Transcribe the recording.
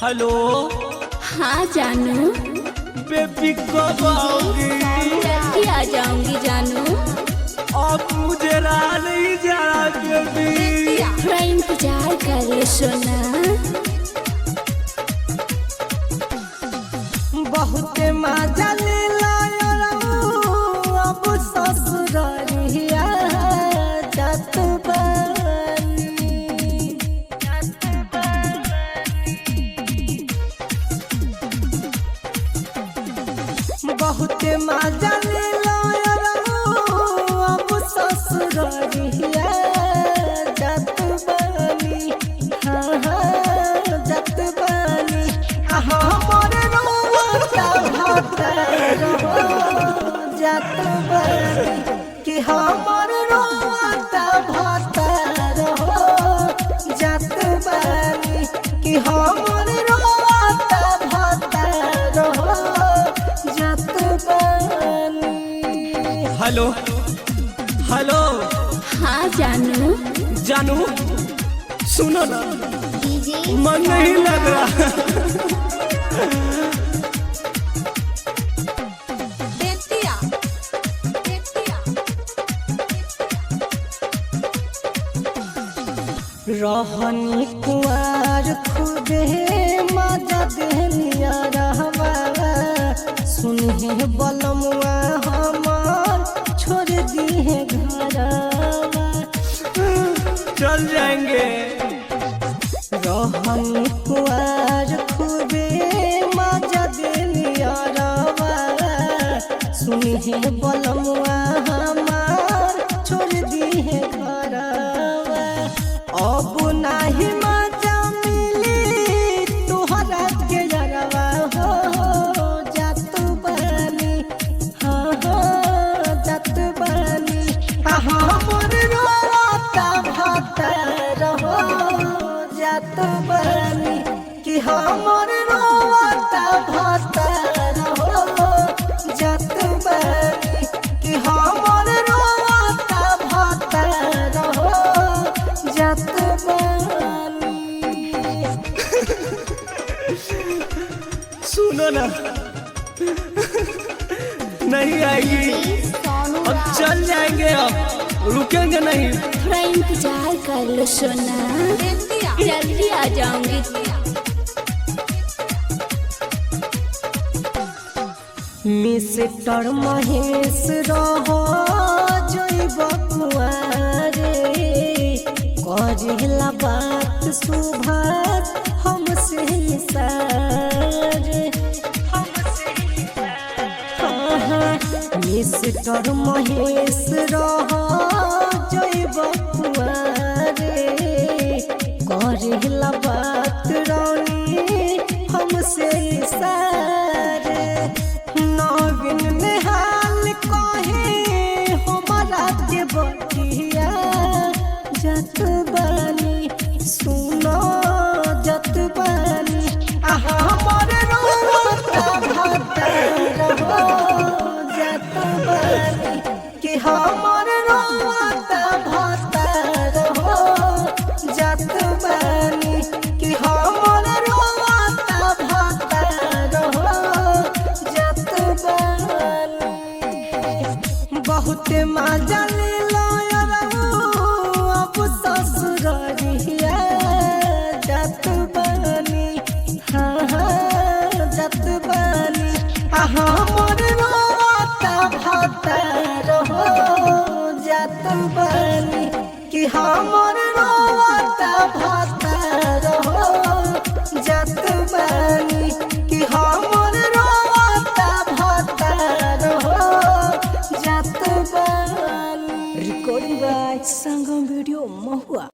Hello. हाँ जानू। Baby कब आओगी? जल्दी आ जाऊंगी जानू। अब मुझे रहा नहीं जा रहा बेबी। थोड़ा इंतजार कर ले सोना। बहुत मजा ले लाया अब ससुरालिया जात बहुत मजा ले लाया अब ससुरालिया जात बानी। हाँ हाँ जात बानी। हमारे जात बानी कि हमर रोता भतर हो जात बानी कि हमर रोता भतर हो जात बानी। Hello hello. हाँ जानू। जानू सुनो ना, मन नहीं लग रहा। रहनी कुआर खुदे मजा देनिया रहवा सुनहे बलमुआ हमार छोड़ दिए घरवा। चल जाएंगे। रहनी कुआर खुदे मजा देनिया रहवा सुनहे बलमुआ हमार छोड़ दिए घरवा। अब नाही मजा मिली तुहरा के जरवा हो जात बानी। हाँ हाँ जात बानी। हमर रोता भतर हो जात बानी कि हमर रोता भतर हो जात बानी कि हमर रोता भतर हो जात बानी। सुनो ना, नहीं आएगी। अब चल जाएंगे, अब रुकेंगे नहीं। थोड़ा इंतजार कर लो सोना। जल्दी आ जाऊंगी। मिस्टर महेश रहो जइब कुआरे करेला बात सुभाष हमसे सारे। मिस्टर महेश रहो जइब कुआरे करेला बात रानी हमसे सारे। नवीन निहाल कहे हमारा के बतिया जात बानी सुनो जात बानी। हमर रोता भतर हो जात बानी कि हमर रोता भतर हो जात बानी कि हमर रोता भतर हो जात बानी। बहुत मजा ले लाया अब ससुरालिया जात बानी। हाँ हाँ जात बानी। हमर रोता भतर हो जात बानी कि हमर रोता भतर हो जात बानी कि हमर रोता भतर हो जात बानी। रिकॉर्डिंग बाय संगम वीडियो महुआ।